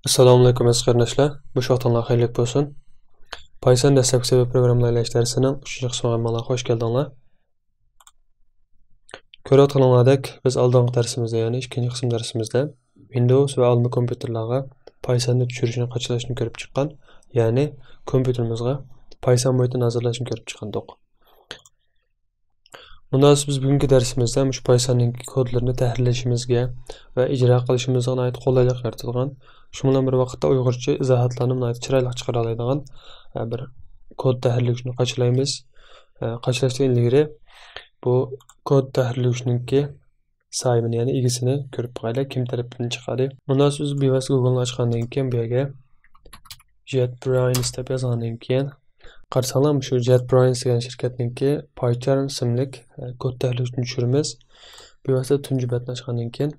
Assalomu alaykum aziz qarindoshlar. Bu vaqtingiz xayrli bo'lsin. Python dastlabki programmalar darsining 3-chi qismiga mana xush keldinglar. Ko'rayotganinglardek, biz oldingi darsimizda, ya'ni 2-chi qism darsimizda Windows va Alma kompyuterlarga Pythonni tushirishni qachilashni ko'rib chiqqan, ya'ni kompyuterimizga Python muhitini hozirlashni ko'rib chiqqandik. Bundan biz bugungi darsimizda mush Pythonning kodlarini tahrirlashimizga va ijro qilishimizga oid qulaylik yaratilgan, shu bilan bir vaqtda Uyg'urcha izohatlarni chiroyli chiqara oladigan bir kod tahrirlashni qachilaymiz. Qachilashdan ilgari bu kod tahrirlashninki sahibini, ya'ni egisini ko'rib qo'yaylik, kim tarafidan chiqadi. Bundan biz bevosita Google'ni ochgandan keyin bu yerga JetBrains deb yozgandan keyin qarasanglar shu JetBrains degan shirkatninki PyCharm ismli kod tahrirlashni tushiramiz. Bevosita tunji betni ochgandan keyin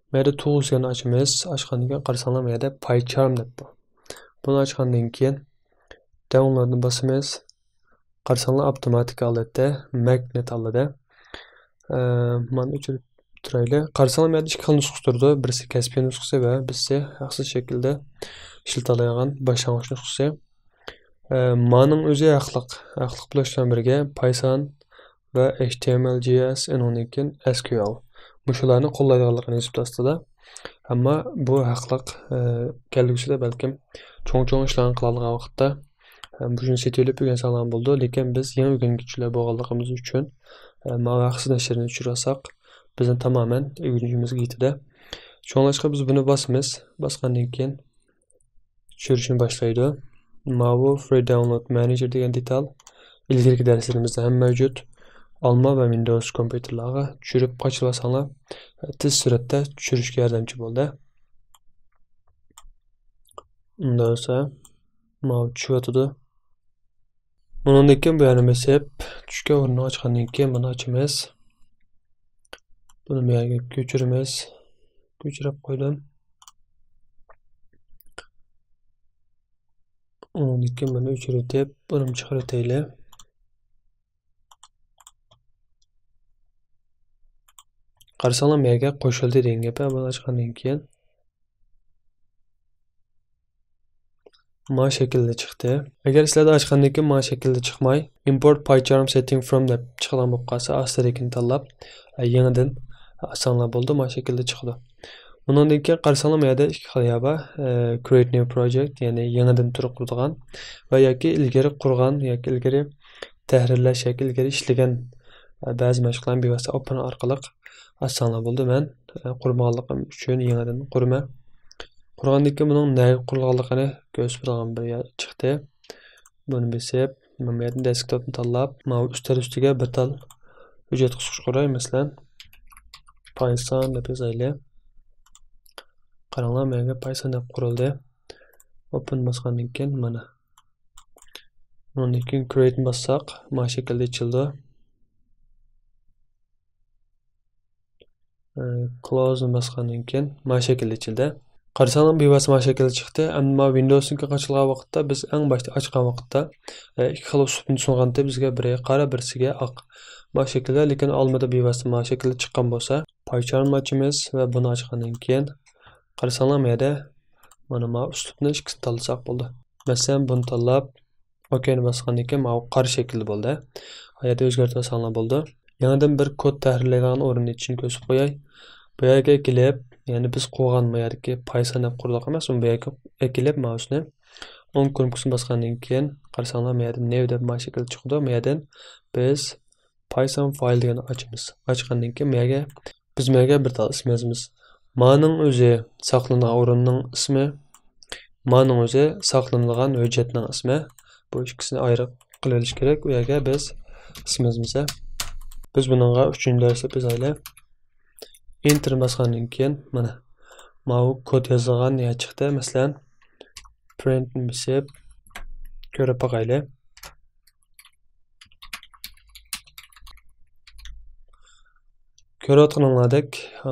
bu yerda tools'ni ochamiz. Ochgandan keyin qarasanglar bu yerda PyCharm deb bor. Buni ochgandan keyin downloadni bosamiz. Qarasanglar avtomatik holatda magnet aladi. Mana o'chirib turayli. Qarasanglar bu yerda ikki xil nusxa turdi. Birisi Caspian nusxasi va birisi haqsiz shaklda ishlatiladigan boshlang'ich nusxasi. Ma'ning o'zi haqliq bilan birga Python va HTML, JS, undan keyin SQL. Mushularni qo'llaydiganligini yozib tashladi. Ammo bu haqliq kelgusida balkim cho'ng ishlarni qiladigan vaqtda buni setilib o'rgansalar bo'ldi, lekin biz yangi o'rganuvchilar bo'lganligimiz uchun ma'lumot nashirini tushirsak, bizni tamoman o'rganishimizga yetadi. Shunlashqa biz buni bosamiz. Bosgandan keyin tushirishni boshlaydi. Mavu Free Download Manager degan detal ilgirki darslarimizda ham mavjud. Alma va Windows kompyuterlarga tushirib qochilsanglar tez suratda tushirishga yordamchi bo'ldi. Undan esa mavu tushyotdi. Bundan keyin bu yerni besib tushgan o'rnini ochgandan keyin buni ochamiz. Buni bu yerga ko'chiramiz. Ko'chirib qo'ydim. Undan keyin buni o'chirib, buni chiqarataylik. Qarasanglar bu yerga qo'shildi degan gap. Buni ochgandan keyin mana shaklda chiqdi. Agar sizlarda ochgandan keyin mana shaklda chiqmay, import PyCharm setting from deb chiqadigan bo'lib qolsa, asteriskni tanlab yangidan ochsanglar bo'ldi, mana shaklda chiqdi. Bundan keyin qarasanglar bu yerda ikki xil bor. Create new project, ya'ni yangidan quradigan va yoki ilgari qurgan yoki ilgari tahrirlash yoki ilgari ishlagan ba'zi mashqlarni bevosita open orqali ochsanglar bo'ldi. Men qurmaganligim uchun yangidan quraman. Qurgandan keyin buning nega qurilganligini ko'rsatadigan bir yer chiqdi. Buni besib, mana bu yerda desktopni tanlab, mana ustiga bir tal hujjat qisqish qo'ray, masalan, Python deb yozaylik. Qaranglar, menga Python deb qurildi. Open bosgandan keyin mana. Undan keyin create bossak, mana shaklda ochildi. Close bosgandan keyin mana shaklda ochildi. Qarasanglar bevosita mana shaklda chiqdi. Ammo Windows'ga qo'shilgan vaqtda biz eng boshda ochgan vaqtda ikki xil uslubni sunaganda bizga biriga qora, birisiga oq. Mana shaklda, lekin Almada bevosita mana shaklda chiqqan bo'lsa, PyCharm ochamiz va buni ochgandan keyin qarasanglar bu yerda mana uslubni ikkisini tanlasak bo'ldi. Masalan, buni tanlab OK'ni bosgandan keyin mana qora shaklda bo'ldi. Bu yerda o'zgartirib olsanglar bo'ldi. Yangidan bir kod tahrirlaydigan o'rinni için ko'rsatib qo'yay. Bu yerga kelib, ya'ni biz qo'ygan bu yerdagi Python deb qurdik emas, bu yerga kelib mouse'ni o'ng ko'rikni bosgandan keyin qarasanglar bu yerda new deb mana shaklda chiqdi. Bu yerdan biz Python file degan ochamiz. Ochgandan keyin bu yerga biz bu yerga bir tal ism yozamiz. Ma'ning o'zi saqlangan o'rinning ismi, ma'ning o'zi saqlangan hujjatning ismi. Bu ikkisini ayirib qilish kerak. Bu yerga biz ism yozamiz. Biz buningga 3-chi darsda yozaylik. Enter bosgandan keyin mana bu kod yozilgan yer chiqdi. Masalan, print besib ko'rib boqaylik. Ko'rayotganinglardek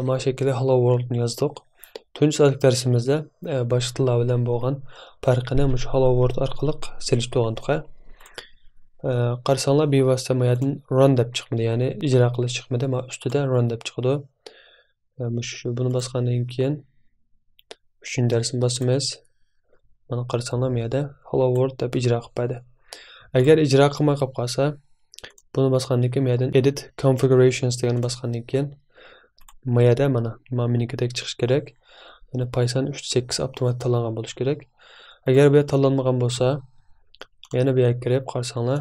mana shaklda hello world ni yozdik. Tunji darsimizda boshqa tillar bilan bo'lgan farqini mush hello world orqali selishtirgandik. Qarasanglar bevosita bu yerdan run deb chiqmadi, ya'ni ijro qilish chiqmadi. Mana ustida run deb chiqdi. Buni bosgandan keyin 3-cü dərsini basımız. Mana qarasanglar bu yerdə Hello World deb icra qilib berdi. Agar icra qilmay qolib qolsa, buni bosgandan keyin bu yerdan Edit Configurations deganni bosgandan keyin bu yerda mana menüdek chiqish kerak. Yana Python 3.8 avtomat tanlangan bo'lish kerak. Agar bu yer tanlanmagan bo'lsa, yana bu yerga kirib qarasanglar,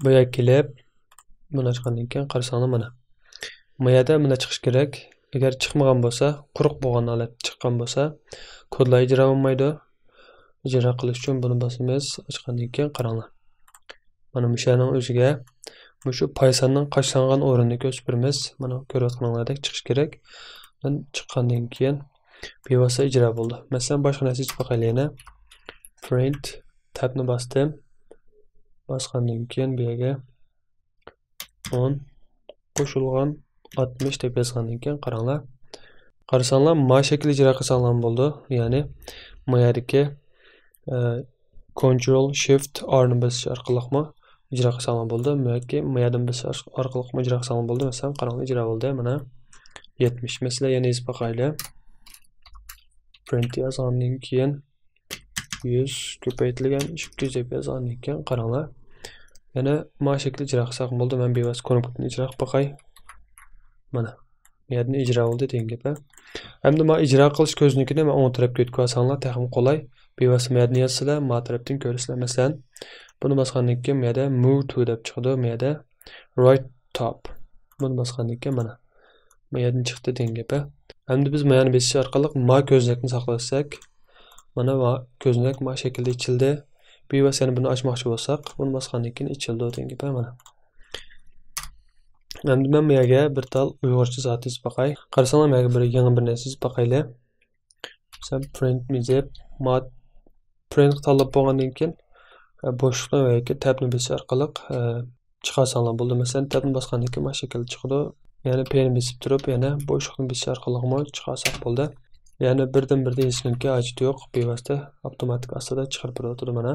bu yerga kelib buni ochgandan keyin qarasanglar mana. Bu yerda mana chiqish kerak. Agar chiqmagan bo'lsa, quruq bo'lgan holat chiqqan bo'lsa, kodlar ijro bo'lmaydi. Ijro qilish uchun buni bosamiz, ochgandan keyin qaranglar. Mana bu yerning o'ziga shu Pythonning qachlangan o'rinini ko'rsatib, mana ko'rayotganinglardek chiqish kerak. Chiqqandan keyin bevosita ijro bo'ldi. Masalan, boshqa narsa yozib qo'yaylik. Print tabni bosdim. Bosgandan keyin bu yerga 10 qo'shilgan 60 deb yozgandan keyin qaranglar. Qarasanglar, mana shakl ijro qilsanglar bo'ldi. Ya'ni bu yerdagi Ctrl Shift R ni bosish orqali ijro qilsanglar bo'ldi. Yoki bu yerdan bosish orqali ijro qilsanglar bo'ldi. Masalan, qaranglar, ijro bo'ldi. Mana 70. Mesela yana yozib qo'yaylik. Print yozgandan keyin 100 ko'paytirilgan 200 deb yozgandan keyin qaranglar. Yana mana shakl ijro qilsak bo'ldi. Men bevosita konvertni ijro qilib qo'yay. Mana bu yerdan ijro bo'ldi degan gap. Endi men ijro qilish ko'znikini men o'ng tarafga o'tib qo'ysanglar, texnik qolay. Bevosita bu yerdan yozsizlar, ma tarafdan ko'rasizlar. Masalan, buni bosgandan keyin bu yerda move to deb chiqadi. Bu yerda right top. Buni bosgandan keyin mana bu yerdan chiqdi degan gap. Endi biz mana besish orqali ma ko'znakni saqlasak, mana va ko'znak ma shaklda ichildi. Bevosita buni ochmoqchi bo'lsak, buni bosgandan keyin ichildi degan gap mana. Endi men bu yerga bir tal uyg'urcha zot yozib qo'yay. Qarasanglar, men bir yangi bir narsa yozib qo'yaylik. Sen print deb ma print tanlab bo'lgandan keyin bo'shliqni yoki tabni bosish orqali chiqarsanglar bo'ldi. Masalan, tabni bosgandan keyin mana shaklda chiqadi. Yani peni besib turib, yana bo'shliqni bosish orqali chiqarsak bo'ldi. Yani birdan-birda hech kimga hojat yo'q, bevosita avtomatik aslida chiqarib turadi mana.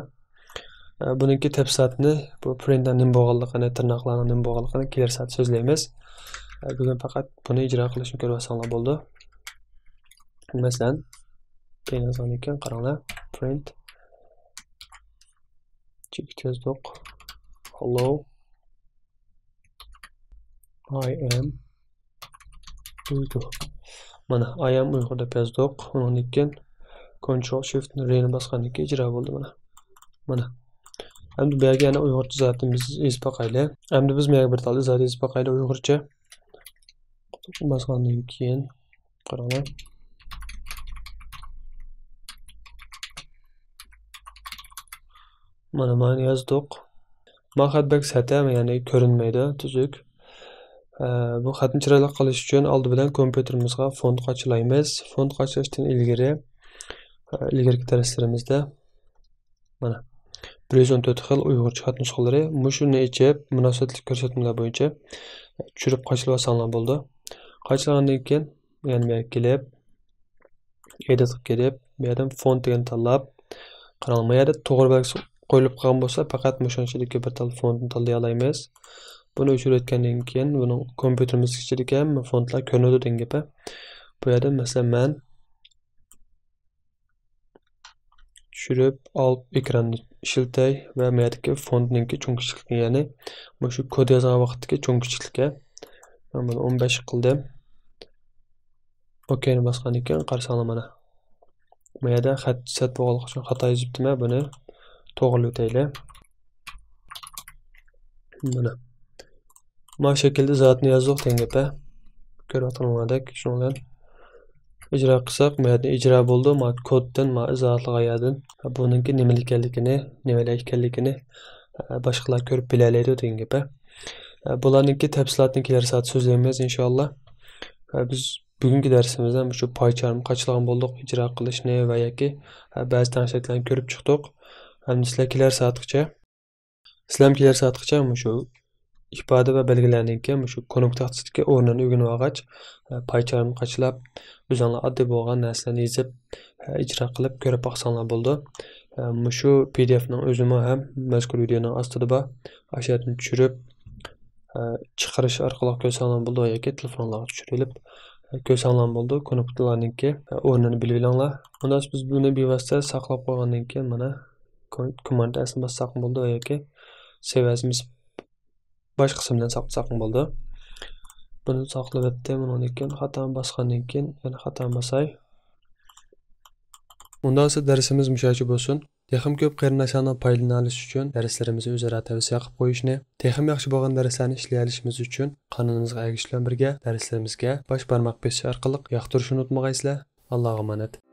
Buningki tafsilotini, bu printdan nima bo'lganligini, tirnoqlarning nima bo'lganligini kelar safhada so'zlaymiz. Bugun faqat buni ijro qilishni ko'rib olsanglar bo'ldi. Masalan, pen yozgandan keyin qaranglar, print chekit yozdik. Hello, I am Uyghur. Mana I am Uyghur deb yozdik. Undan keyin Ctrl Shift R ni bosgandan keyin ijro bo'ldi mana. Mana. Endi bu yerga yana uyg'urcha zotni biz yozib qo'yaylik. Endi biz bu yerga bir tal zot yozib qo'yaylik uyg'urcha. Bosgandan keyin qaranglar. Mana mani yozdik. Mahadbek satam, ya'ni ko'rinmaydi, tuzuk. Bu xatni chiroyli qilish uchun oldi bilan kompyuterimizga font qo'shlaymiz. Font qo'shishdan ilgari darslarimizda mana 114 xil uyg'urcha xat nusxalari mushuni ichib munosabatli ko'rsatmalar bo'yicha tushirib qo'shilib olsanglar bo'ldi. Qo'shilgandan keyin yana bu yerga kelib edit qilib, bu yerdan font degan tanlab qarang, bu yerda to'g'ri belgisi qo'yilib qolgan bo'lsa, faqat mushunchalik bir tal fontni tanlay olamiz. Buni o'chirayotgandan keyin buni kompyuterimiz ichidagi ham fontlar ko'rinadi degan gap. Bu yerda masalan men tushirib olib ekranni shiltay va bu yerdagi fontninki cho'nkichlikni, ya'ni shu kod yozgan vaqtdagi cho'nkichlikka men buni 15 qildim. OKni bosgandan keyin qarasanglar mana. Bu yerda xat bo'lganligi uchun xato yozibdim, buni to'g'rilab o'taylik. Mana bu shaklda zotni yozdik degan gap. Ko'rayotganinglardek, shundan ijro qilsak, bu yerda ijro bo'ldi. Ma koddan, ma izohli yerdan buningki nima ekanligini boshqalar ko'rib bilalaydi degan gap. Bularningki tafsilotini kelar safhada so'zlaymiz inshaalloh. Biz bugungi darsimizda shu PyCharm qachon bo'ldik, ijro qilishni va yoki ba'zi tanishlarni ko'rib chiqdik. Endi sizlar kelar safhagacha shu ifoda va belgilardan keyin shu konvertatsiyaga o'rnini o'rganib olgach, PyCharm qachlab o'zinglar oddiy bo'lgan narsalarni yozib ijro qilib ko'rib boqsanglar bo'ldi. Shu PDFning o'zimi ham mazkur videoning ostida bor. Ashyolarni tushirib chiqarish orqali ko'rsanglar bo'ldi yoki telefonlarga tushirilib ko'rsanglar bo'ldi. Knopkalarninki o'rnini bilib olinglar. Undan biz buni bevosita saqlab qo'ygandan keyin mana komandasini bossaq bo'ldi yoki seviyamiz bosh qismidan saqlasak bo'ldi. Buni saqlab etdim. Undan keyin xatoni bosgandan keyin yana xatoni bosay. Undan sonra dersimiz müşahede bo'lsin. Texim ko'p qarindoshlardan foydalanish uchun darslarimizni o'zaro tavsiya qilib qo'yishni, texim yaxshi bo'lgan darslarni ishlay olishimiz uchun qonunimizga ergashishlar birga darslarimizga bosh barmoq bosish orqali yoqtirishni unutmag'aysizlar. Allohga omonat.